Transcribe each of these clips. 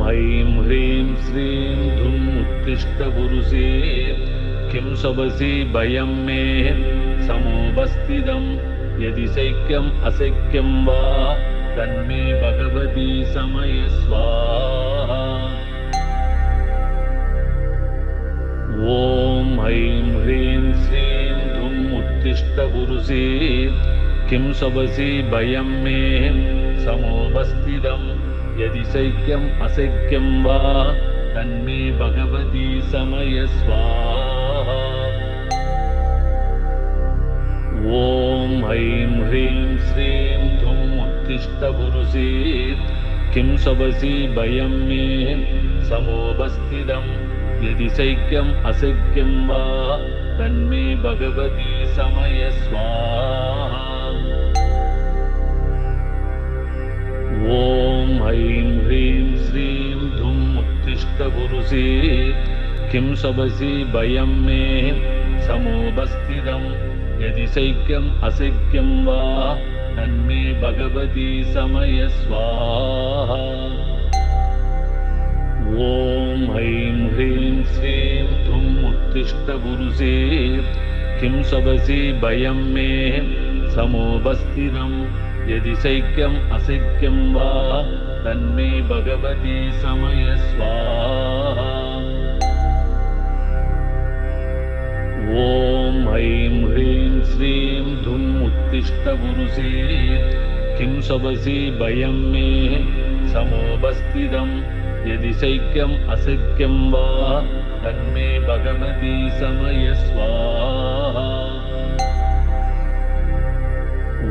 ऐं ह्रीं श्रीं धुं उत्तिष्ठ पुरुषे किं शवसि भयं मे समुपस्थितं यदि शक्यम् अशक्यं वा तन्मे भगवती समय स्वाहा। ॐ ऐं ह्रीं श्रीं धुं उत्तिष्ठ पुरुषे किं शवसि भयं मे समुपस्थितं यदि शक्यम् अशक्यं वा तन्मे भगवती समय स्वाहा। ॐ ऐं ह्रीं श्रीं धुं उत्तिष्ठ पुरुषे किं शवसि भयं मे समुपस्थितं यदि शक्यम् अशक्यं वा तन्मे भगवती समय स्वाहा। ॐ ऐं ह्रीं श्रीं धुं उत्तिष्ठ पुरुषे किं शवसि भयं मे समुपस्थितं यदि शक्यम् अशक्यं वा तन्मे भगवती समय स्वाहा। ॐ ऐं ह्रीं श्रीं धुं उत्तिष्ठ पुरुषे किं शवसि भयं मे समुपस्थितं यदि शक्यम् अशक्यं वा तन्मे भगवती समय स्वाहा। ॐ ऐं ह्रीं श्रीं धुं उत्तिष्ठ पुरुषे किं शवसि भयं मे समुपस्थितं यदि शक्यम् अशक्यं वा तन्मे भगवती समय स्वाहा।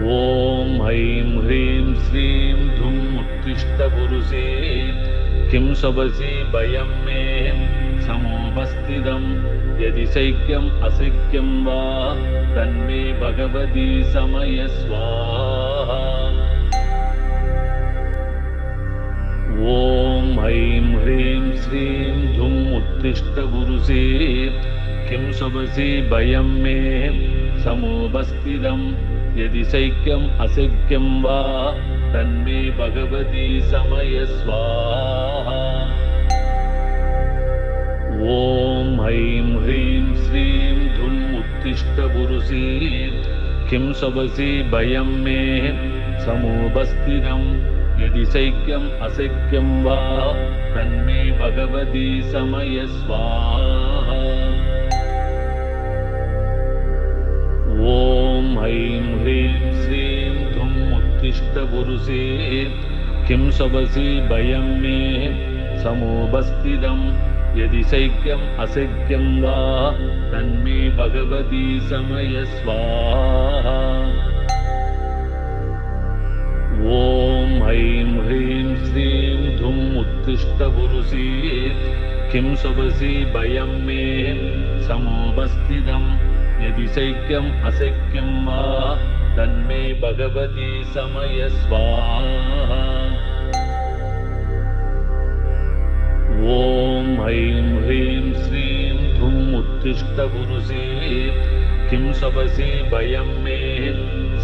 ॐ ऐं ह्रीं श्रीं धुं उत्तिष्ठ पुरुषे किं शवसि भयं मे समुपस्थितं यदि शक्यम् अशक्यं वा तन्मे भगवती समय स्वाहा। ॐ ऐं ह्रीं श्रीं धुं उत्तिष्ठ पुरुषे किं शवसि भयं मे समुपस्थितं यदि शक्यम् अशक्यं वा तन्मे भगवती समय स्वाहा। ॐ ऐं ह्रीं श्रीं धुं उत्तिष्ठ पुरुषे किं शवसि भयं मे समुपस्थितं यदि शक्यम् अशक्यं वा तन्मे भगवती समय स्वाहा। ॐ ऐं ह्रीं श्रीं धुं उत्तिष्ठ पुरुषे किं शवसि भयं मे समुपस्थितं यदि शक्यम् अशक्यं वा तन्मे भगवती समय स्वाहा। ॐ ऐं ह्रीं श्रीं धुं उत्तिष्ठ पुरुषे किं शवसि भयं मे समुपस्थितं यदि शक्यम् अशक्यं वा तन्मे भगवती समय स्वाहा। ॐ ऐं ह्रीं श्रीं धुं उत्तिष्ठ पुरुषे किं शवसि भयं मे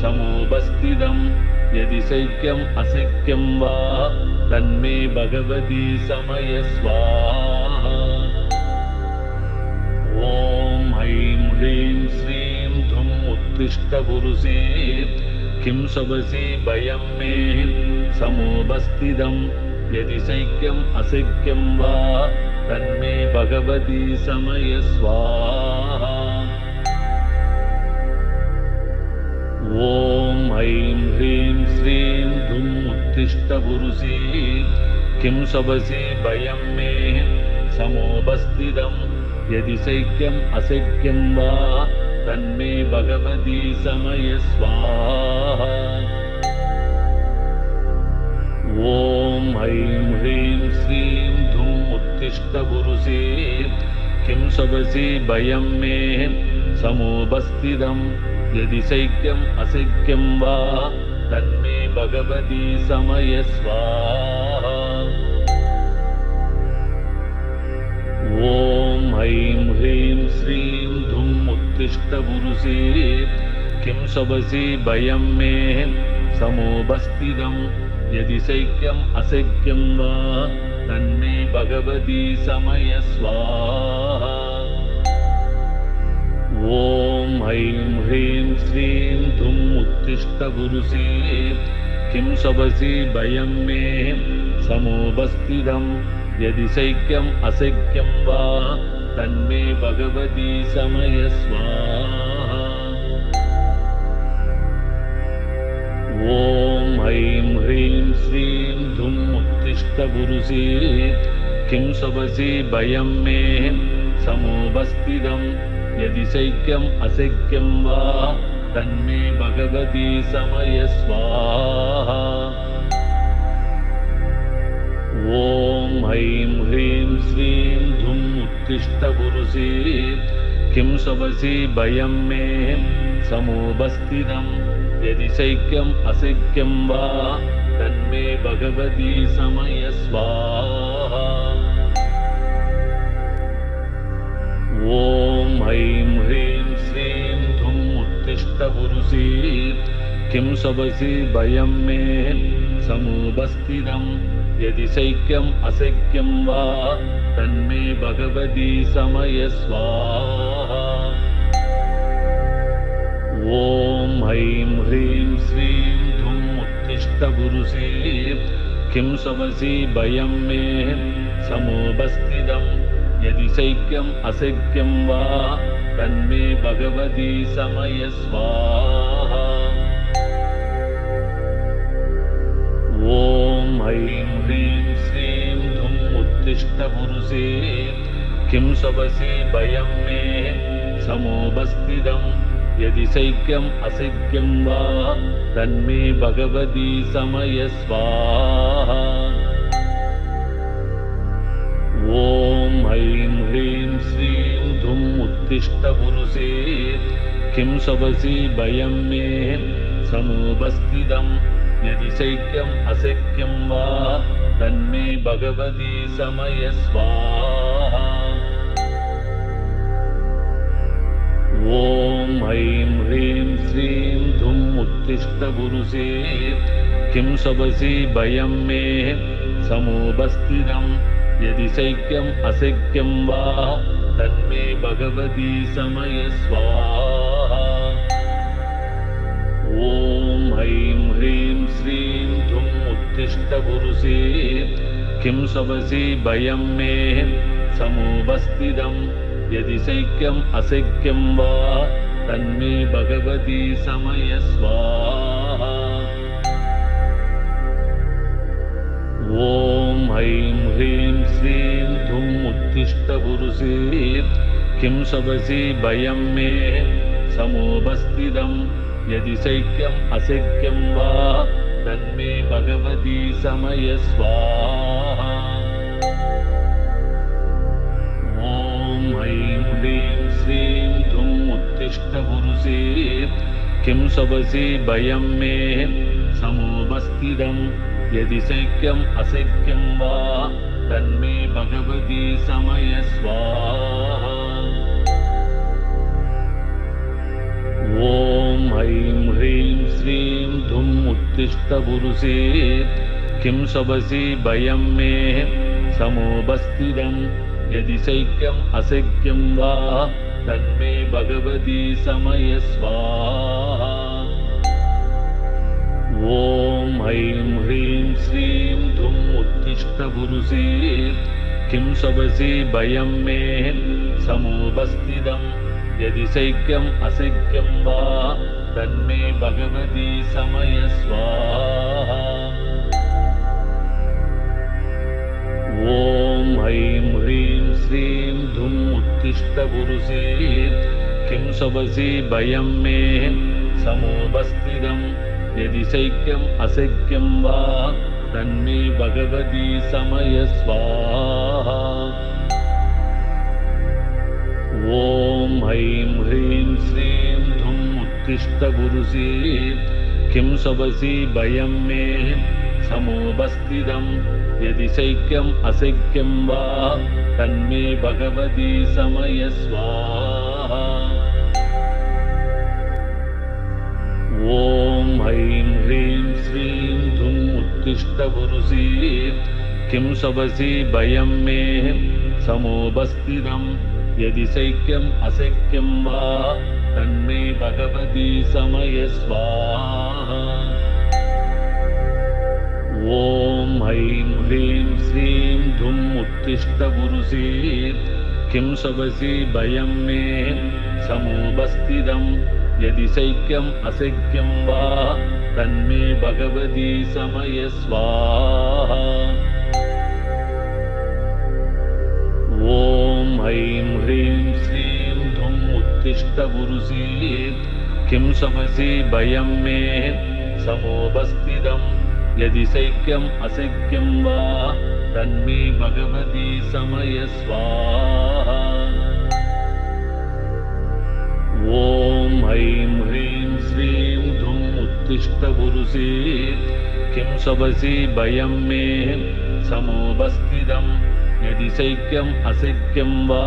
समुपस्थितं यदि शक्यम् अशक्यं वा तन्मे भगवती समय स्वाहा। ॐ ऐं ह्रीं श्रीं धुं उत्तिष्ठ पुरुषे किं शवसि भयं मे समुपस्थितं यदि शक्यम् अशक्यं वा तन्मे भगवती समय स्वाहा। ॐ ऐं ह्रीं श्रीं धुं उत्तिष्ठ पुरुषे किं शवसि भयं मे समुपस्थितं यदि शक्यम् अशक्यं वा तन्मे भगवती समय स्वाहा। ॐ ऐं ह्रीं श्रीं धुं उत्तिष्ठ पुरुषे किं शवसि भयं मे समुपस्थितं यदि शक्यम् अशक्यं वा तन्मे भगवती समय स्वाहा। ॐ ऐं ह्रीं श्रीं धुं उत्तिष्ठ पुरुषे किं शवसि भयं मे समुपस्थितं यदि शैक्यम् अशक्यं वा तन्मे भगवती समय स्वाहा। ॐ ऐं ह्रीं श्रीं धुम् उत्तिष्ठ पुरुषे किं शवसि भयं मे समुपस्थितम् यदि शैक्यम् अशक्यं वा तन्मे भगवती समय स्वाहा। ॐ ऐं ह्रीं श्रीं धुम् उत्तिष्ठ पुरुषे किं शवसि भयं मे समुपस्थितम् यदि शैक्यम् अशक्यं वा तन्मे भगवती समय स्वाहा। ॐ ऐं ह्रीं श्रीं धुम् उत्तिष्ठ पुरुषे किं शवसि भयं मे समुपस्थितम् यदि शैक्यम् अशक्यं वा तन्मे भगवती समय स्वाहा। ॐ ऐं ह्रीं श्रीं धुम् उत्तिष्ठ पुरुषे किं शवसि भयं मे समुपस्थितम् यदि शैक्यम् अशक्यं वा तन्मे भगवती समय स्वाहा। ॐ ऐं ह्रीं श्रीं धुम् उत्तिष्ठ पुरुषे किं शवसि भयं मे समुपस्थितम् यदि शैक्यम् अशक्यं वा तन्मे भगवती समय स्वाहा। ॐ ऐं ह्रीं श्रीं धुम् उत्तिष्ठ पुरुषे किं शवसि भयं मे समुपस्थितम् यदि शैक्यम् अशक्यं वा तन्मे भगवती समय स्वाहा। ॐ ऐं ह्रीं श्रीं धुम् उत्तिष्ठ पुरुषे किं शवसि भयं मे समुपस्थितम् यदि शैक्यम् अशक्यं वा तन्मे भगवती समय स्वाहा। ॐ ऐं ह्रीं श्रीं धुम् उत्तिष्ठ पुरुषे किं शवसि भयं मे समुपस्थितम् यदि शैक्यम् अशक्यं वा तन्मे भगवती समय स्वाहा। ॐ ऐं ह्रीं श्रीं धुम् उत्तिष्ठ पुरुषे किं शवसि भयं मे समुपस्थितम् यदि शैक्यम् अशक्यं वा तन्मे भगवती समय स्वाहा। ॐ ऐं ह्रीं श्रीं धुम् उत्तिष्ठ पुरुषे किं शवसि भयं मे समुपस्थितम् यदि शैक्यम् अशक्यं वा तन्मे भगवती समय स्वाहा। ॐ ऐं ह्रीं श्रीं धुम् उत्तिष्ठ पुरुषे किं शवसि भयं मे समुपस्थितम् यदि शैक्यम् अशक्यं वा तन्मे भगवती समय स्वाहा। ॐ ऐं ह्रीं श्रीं धुम् उत्तिष्ठ पुरुषे किं शवसि भयं मे समुपस्थितम् यदि शैक्यम् अशक्यं वा तन्मे भगवती समय स्वाहा। ॐ ऐं ह्रीं श्रीं धुम् उत्तिष्ठ पुरुषे किं शवसि भयं मे समुपस्थितम् यदि शैक्यम् अशक्यं वा तन्मे भगवती समय स्वाहा। ॐ ऐं ह्रीं श्रीं धुम् उत्तिष्ठ पुरुषे किं शवसि भयं मे समुपस्थितम् यदि शैक्यम् अशक्यं वा तन्मे भगवती समय स्वाहा। ॐ ऐं ह्रीं श्रीं धुम् उत्तिष्ठ पुरुषे किं शवसि भयं मे समुपस्थितम् यदि शैक्यम् अशक्यं वा तन्मे भगवती समय स्वाहा। ॐ ऐं ह्रीं श्रीं धुम् उत्तिष्ठ उत्तिष्ठपुरुषे किं सवसि भयं मे समोपस्थितं यदि शक्यम् अशक्यं वा तन्मे भगवती समयस्वाहा। ॐ ऐं ह्रीं श्रीं धुम् उत्तिष्ठपुरुषे किं सवसि भयं मे समोपस्थितं यदि शक्यम् अशक्यं वा तन्मे भगवती समयस्वाहा। ॐ ऐं ह्रीं श्रीं धुम् उत्तिष्ठपुरुषे किं सवसि भयं मे समोपस्थितं यदि शक्यम् अशक्यं वा तन्मे भगवती समयस्वाहा। ॐ ऐं ह्रीं श्रीं धुम् उत्तिष्ठपुरुषे किं सवसि भयं मे समोपस्थितं यदि शक्यम् अशक्यं वा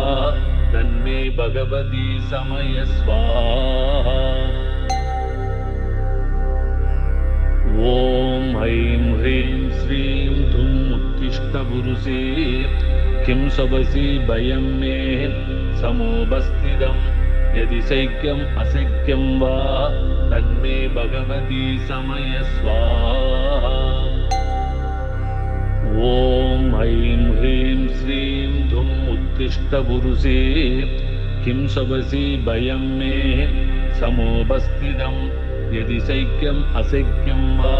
तन्मे भगवती समयस्वाहा। ॐ ऐं ह्रीं श्रीं धुम् उत्तिष्ठपुरुषे किं सवसि भयं मे समोपस्थितं यदि शक्यम् अशक्यं वा तन्मे भगवती समयस्वाहा। ॐ ऐं ह्रीं श्रीं धुम् उत्तिष्ठपुरुषे किं सवसि भयं मे समोपस्थितं यदि शक्यम् अशक्यं वा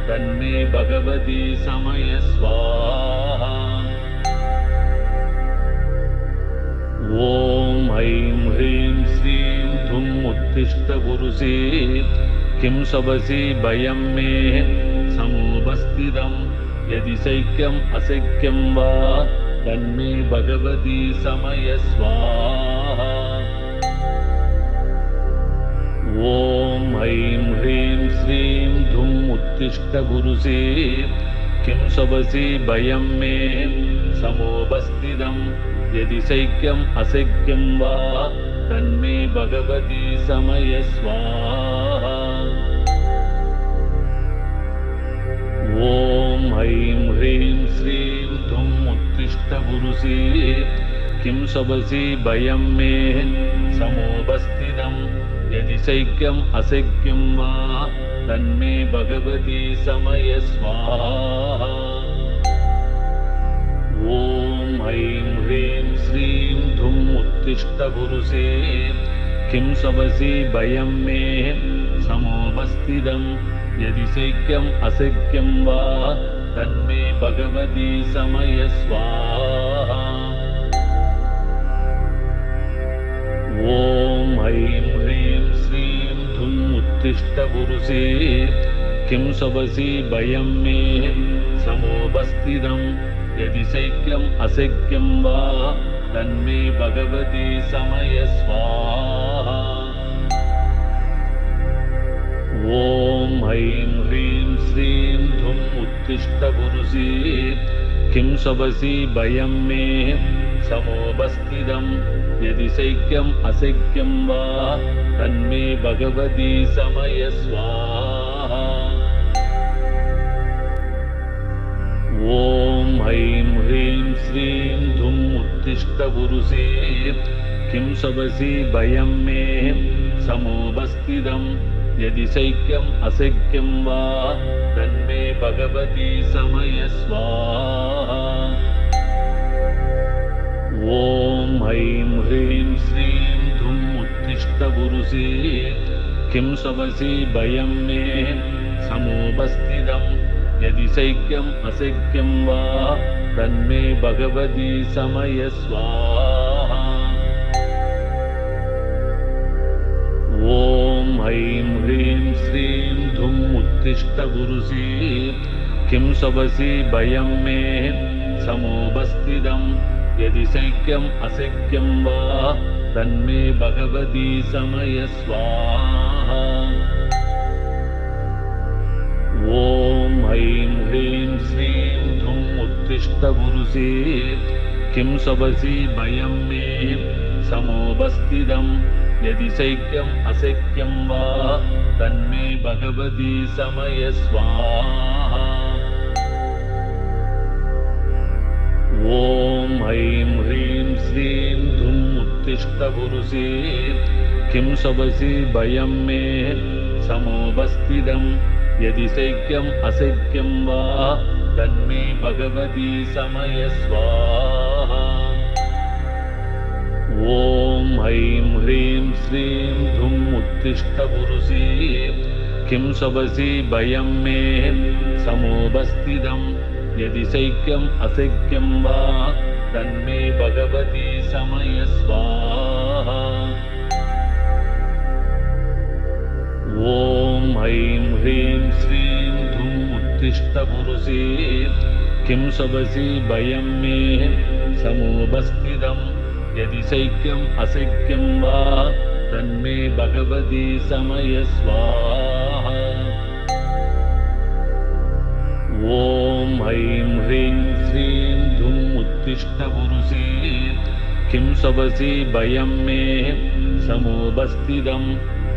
तन्मे भगवती समयस्वाहा। ॐ ऐं ह्रीं श्रीं धुम् उत्तिष्ठपुरुषे किं सवसि भयं मे समोपस्थितं यदि शक्यम् अशक्यं वा तन्मे भगवती समयस्वाहा। ॐ ऐं ह्रीं श्रीं धुम् उत्तिष्ठपुरुषे किं सवसि भयं मे समोपस्थितं यदि शक्यम् अशक्यं वा तन्मे भगवती समयस्वाहा। ॐ ऐं ह्रीं श्रीं धुम् उत्तिष्ठपुरुषे किं सवसि भयं मे समोपस्थितं यदि शक्यम् अशक्यं वा तन्मे भगवती समयस्वाहा। ॐ ऐं ह्रीं श्रीं धुम् उत्तिष्ठपुरुषे किं सवसि भयं मे समोपस्थितं यदि शक्यम् अशक्यं वा तन्मे भगवती समयस्वाहा। ॐ ऐं ह्रीं श्रीं धुम् उत्तिष्ठपुरुषे किं सवसि भयं मे समोपस्थितं यदि शक्यम् अशक्यं वा तन्मे भगवती समयस्वाहा। ॐ ऐं ह्रीं श्रीं धुम् उत्तिष्ठपुरुषे किं सवसि भयं मे समोपस्थितं यदि शक्यम् अशक्यं वा तन्मे भगवती समयस्वाहा। ॐ ऐं ह्रीं श्रीं धुम् उत्तिष्ठपुरुषे किं सवसि भयं मे समोपस्थितं यदि शक्यम् अशक्यं वा तन्मे भगवती समयस्वाहा। ॐ ऐं ह्रीं श्रीं धुम् उत्तिष्ठपुरुषे किं सवसि भयं मे समोपस्थितं यदि शक्यम् अशक्यं वा तन्मे भगवती समयस्वाहा। ॐ ऐं ह्रीं श्रीं धुम् उत्तिष्ठपुरुषे किं सवसि भयं मे समोपस्थितं यदि शक्यम् अशक्यं वा तन्मे भगवती समयस्वाहा। ॐ ऐं ह्रीं श्रीं धुम् उत्तिष्ठपुरुषे किं सवसि भयं मे समोपस्थितं यदि शक्यम् अशक्यं वा तन्मे भगवती समयस्वाहा। समुपस्थिष्टपुरुषे किं सवसि भयं मे समुपस्थितं यदि शक्यम् अशक्यं वा तन्मे भगवती समयस्वाहा। ॐ ऐं ह्रीं श्रीं धुं उत्तिष्ठपुरुषे किं सवसि भयं मे समुपस्थितं यदि शक्यम् अशक्यं वा तन्मे भगवती समयस्वाहा। ॐ ऐं ह्रीं श्रीं धुं उत्तिष्ठपुरुषे किं सवसि भयं मे समुपस्थितं यदि शक्यम् अशक्यं वा तन्मे भगवती समयस्वाहा। ॐ ऐं ह्रीं श्रीं धुं उत्तिष्ठपुरुषे किं सवसि भयं मे समुपस्थितं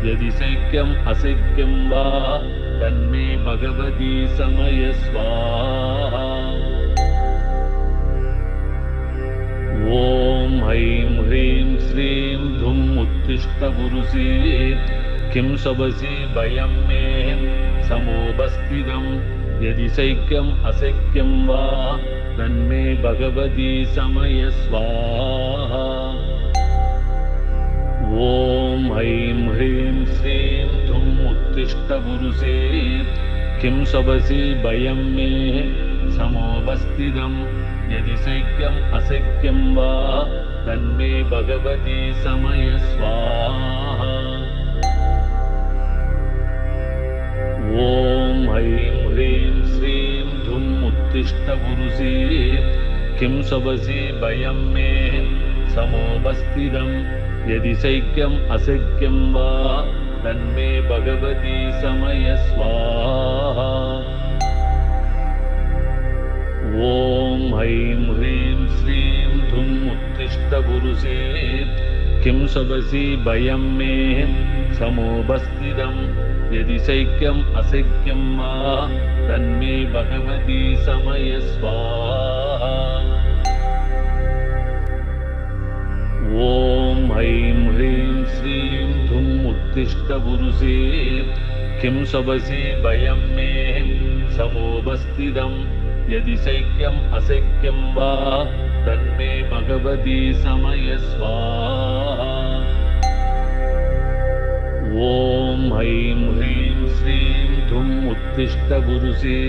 यदि शक्यम् अशक्यं वा तन्मे भगवती समयस्वाहा। ॐ ऐं ह्रीं श्रीं धुं उत्तिष्ठपुरुषे किं सवसि भयं मे समुपस्थितं यदि शक्यम् अशक्यं वा तन्मे भगवती समयस्वाहा। ॐ ऐं ह्रीं श्रीं धुं उत्तिष्ठपुरुषे किं सवसि भयं मे समुपस्थितं यदि शक्यम् अशक्यं वा तन्मे भगवती समयस्वाहा। ॐ ऐं ह्रीं श्रीं धुं उत्तिष्ठपुरुषे किं सवसि भयं मे समुपस्थितं यदि शक्यम् अशक्यं वा तन्मे भगवती समयस्वाहा। ॐ ऐं ह्रीं श्रीं धुं उत्तिष्ठपुरुषे किं सवसि भयं मे समुपस्थितं यदि शक्यम् अशक्यं वा तन्मे भगवती समयस्वाहा। ॐ ऐं ह्रीं श्रीं धुं उत्तिष्ठपुरुषे किं सवसि भयं मे समुपस्थितं यदि शक्यम् अशक्यं वा तन्मे भगवती समयस्वाहा। ॐ ऐं ह्रीं श्रीं धुं उत्तिष्ठपुरुषे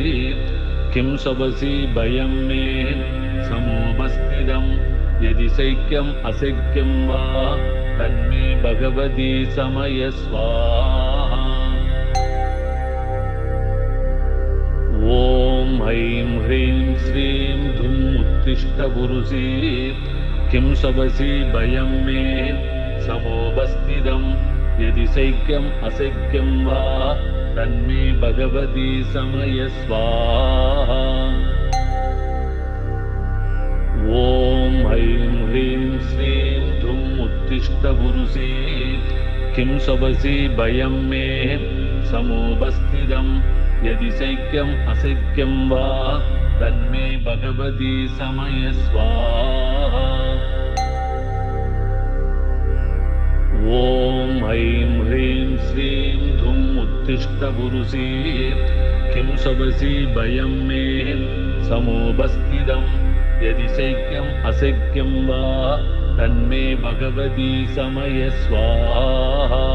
किं सवसि भयं मे समुपस्थितं यदि शक्यम् अशक्यं वा तन्मे भगवती समयस्वाहा। ॐ ऐं ह्रीं श्रीं धुं उत्तिष्ठपुरुषे किं सवसि भयं मे समुपस्थितं यदि शक्यम् अशक्यं वा तन्मे भगवती समयस्वाहा। ॐ ऐं ह्रीं श्रीं धुं उत्तिष्ठपुरुषे किं सवसि भयं मे समुपस्थितं यदि शक्यम् अशक्यं वा तन्मे भगवती समयस्वाहा। ॐ ऐं ह्रीं श्रीं धुं उत्तिष्ठपुरुषे किं सवसि भयं मे समुपस्थितं यदि शक्यम् अशक्यं वा तन्मे भगवती समयस्वाहा।